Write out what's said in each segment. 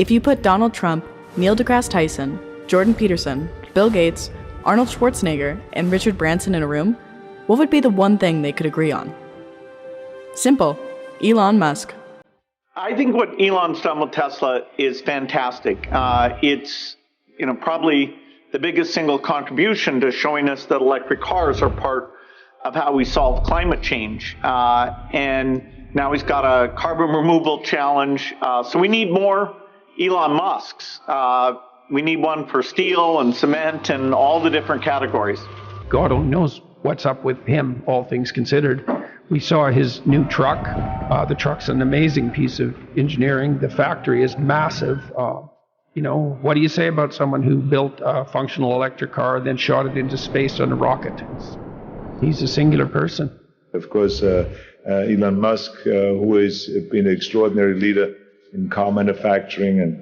If you put Donald Trump, Neil deGrasse Tyson, Jordan Peterson, Bill Gates, Arnold Schwarzenegger, and Richard Branson in a room, what would be the one thing they could agree on? Simple. Elon Musk. I think what Elon's done with Tesla is fantastic. It's probably the biggest single contribution to showing us that electric cars are part of how we solve climate change. And now he's got a carbon removal challenge. So we need more Elon Musks. We need one for steel and cement and all the different categories. God only knows what's up with him, all things considered. We saw his new truck. The truck's an amazing piece of engineering. The factory is massive. What do you say about someone who built a functional electric car, then shot it into space on a rocket? He's a singular person. Of course, Elon Musk, who has been an extraordinary leader in car manufacturing, and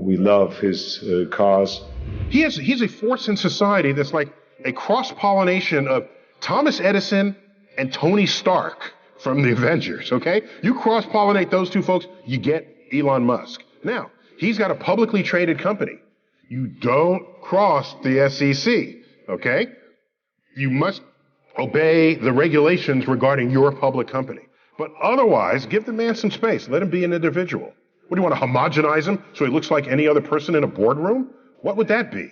we love his cars. He's a force in society that's like a cross-pollination of Thomas Edison and Tony Stark from the Avengers, okay? You cross-pollinate those two folks, you get Elon Musk. Now, he's got a publicly traded company. You don't cross the SEC, okay? You must obey the regulations regarding your public company. But otherwise, give the man some space. Let him be an individual. What, do you want to homogenize him so he looks like any other person in a boardroom? What would that be?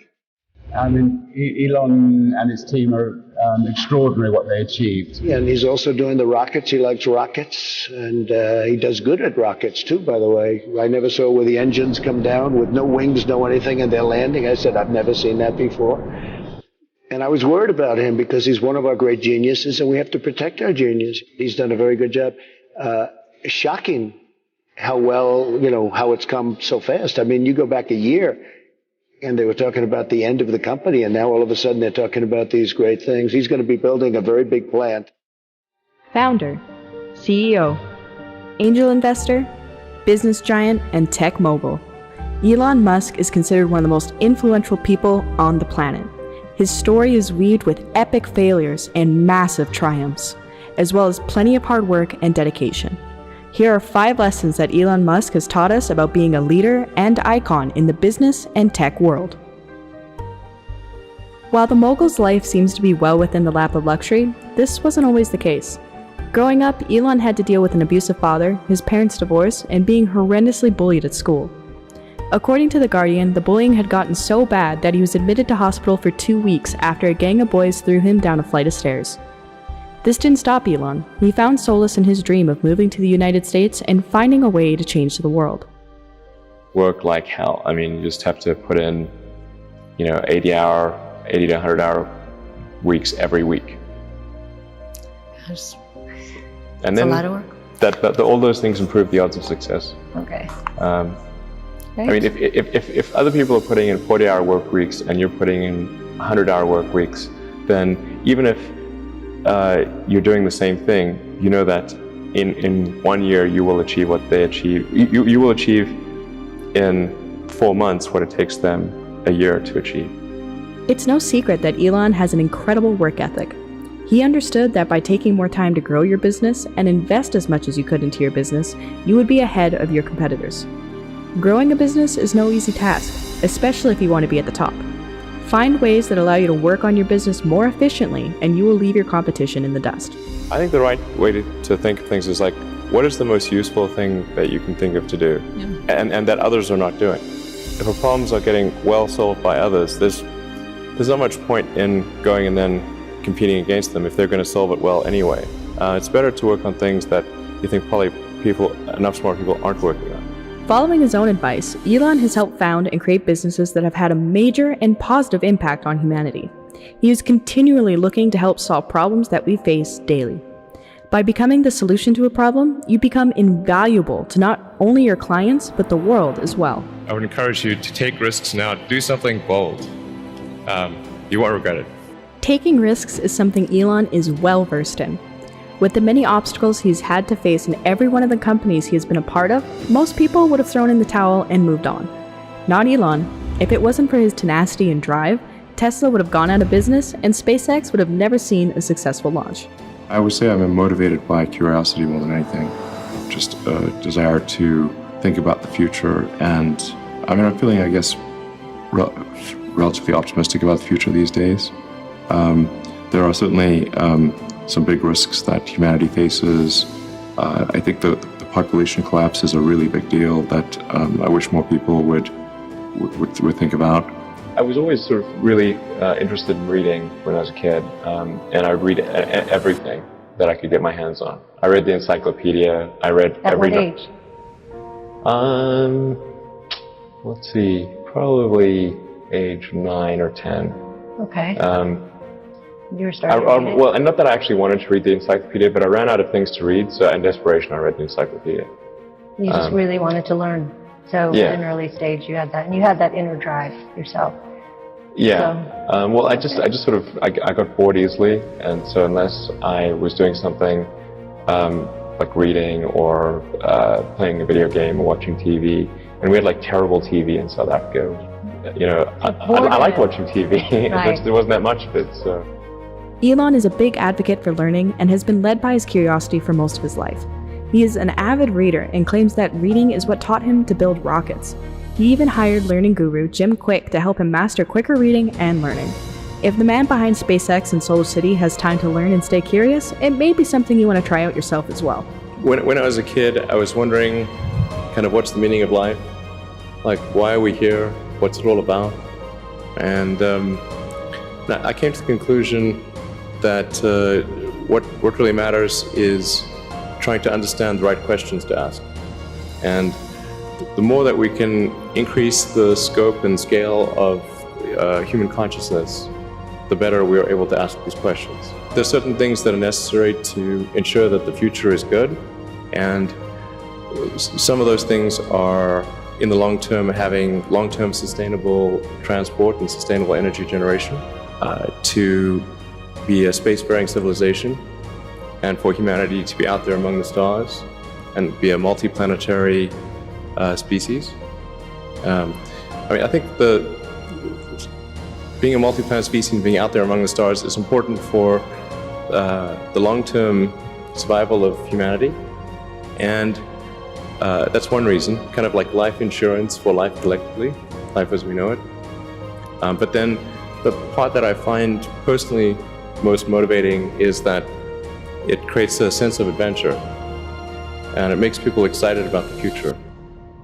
I mean, Elon and his team are extraordinary what they achieved. Yeah, and he's also doing the rockets. He likes rockets, and he does good at rockets too, by the way. I never saw where the engines come down with no wings, no anything, and they're landing. I said, I've never seen that before. And I was worried about him because he's one of our great geniuses, and we have to protect our genius. He's done a very good job. Shocking how well, how it's come so fast. I mean, you go back a year, and they were talking about the end of the company, and now all of a sudden they're talking about these great things. He's going to be building a very big plant. Founder, CEO, angel investor, business giant, and tech mogul. Elon Musk is considered one of the most influential people on the planet. His story is weaved with epic failures and massive triumphs, as well as plenty of hard work and dedication. Here are 5 lessons that Elon Musk has taught us about being a leader and icon in the business and tech world. While the mogul's life seems to be well within the lap of luxury, this wasn't always the case. Growing up, Elon had to deal with an abusive father, his parents' divorce, and being horrendously bullied at school. According to The Guardian, the bullying had gotten so bad that he was admitted to hospital for 2 weeks after a gang of boys threw him down a flight of stairs. This didn't stop Elon. He found solace in his dream of moving to the United States and finding a way to change the world. Work like hell. I mean, you just have to put in, 80 to 100 hour weeks every week. Gosh, and that's then a lot of work. all those things improve the odds of success. Okay. I mean, if other people are putting in 40-hour work weeks and you're putting in 100-hour work weeks, then even if you're doing the same thing, you know that in 1 year you will achieve what they achieve. You will achieve in 4 months what it takes them a year to achieve. It's no secret that Elon has an incredible work ethic. He understood that by taking more time to grow your business and invest as much as you could into your business, you would be ahead of your competitors. Growing a business is no easy task, especially if you want to be at the top. Find ways that allow you to work on your business more efficiently, and you will leave your competition in the dust. I think the right way to think of things is like, what is the most useful thing that you can think of to do, and that others are not doing? If our problems are getting well solved by others, there's not much point in going and then competing against them if they're going to solve it well anyway. It's better to work on things that you think probably enough smart people aren't working on. Following his own advice, Elon has helped found and create businesses that have had a major and positive impact on humanity. He is continually looking to help solve problems that we face daily. By becoming the solution to a problem, you become invaluable to not only your clients, but the world as well. I would encourage you to take risks now, do something bold. You won't regret it. Taking risks is something Elon is well versed in. With the many obstacles he's had to face in every one of the companies he has been a part of, most people would have thrown in the towel and moved on. Not Elon. If it wasn't for his tenacity and drive, Tesla would have gone out of business and SpaceX would have never seen a successful launch. I would say I'm motivated by curiosity more than anything. Just a desire to think about the future. And I mean, I'm feeling, I guess, relatively optimistic about the future these days. There are certainly some big risks that humanity faces. I think the population collapse is a really big deal that I wish more people would think about. I was always sort of really interested in reading when I was a kid, and I would read everything that I could get my hands on. I read the encyclopedia. I read every. At what age? Let's see, probably age 9 or 10. Okay. You were starting. Well, and not that I actually wanted to read the encyclopedia, but I ran out of things to read, so in desperation, I read the encyclopedia. You just really wanted to learn. So yeah. At an early stage, you had that, and you had that inner drive yourself. Yeah. So. Well, I just sort of I got bored easily, and so unless I was doing something like reading or playing a video game or watching TV, and we had like terrible TV in South Africa. You know, I like watching TV. Right. There wasn't that much of it, so. Elon is a big advocate for learning and has been led by his curiosity for most of his life. He is an avid reader and claims that reading is what taught him to build rockets. He even hired learning guru Jim Quick to help him master quicker reading and learning. If the man behind SpaceX and Solar City has time to learn and stay curious, it may be something you want to try out yourself as well. When I was a kid, I was wondering kind of what's the meaning of life? Like, why are we here? What's it all about? And I came to the conclusion that what really matters is trying to understand the right questions to ask. And the more that we can increase the scope and scale of human consciousness, the better we are able to ask these questions. There's certain things that are necessary to ensure that the future is good, and some of those things are, in the long term, having long-term sustainable transport and sustainable energy generation, to be a spacefaring civilization, and for humanity to be out there among the stars and be a multi-planetary species. I mean, I think being a multi-planet species and being out there among the stars is important for the long-term survival of humanity, and that's one reason, kind of like life insurance for life collectively, life as we know it. But then the part that I find personally most motivating is that it creates a sense of adventure, and it makes people excited about the future.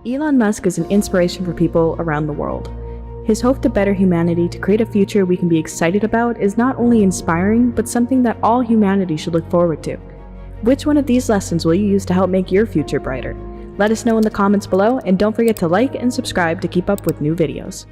Elon Musk is an inspiration for people around the world. His hope to better humanity, to create a future we can be excited about, is not only inspiring, but something that all humanity should look forward to. Which one of these lessons will you use to help make your future brighter? Let us know in the comments below, and don't forget to like and subscribe to keep up with new videos.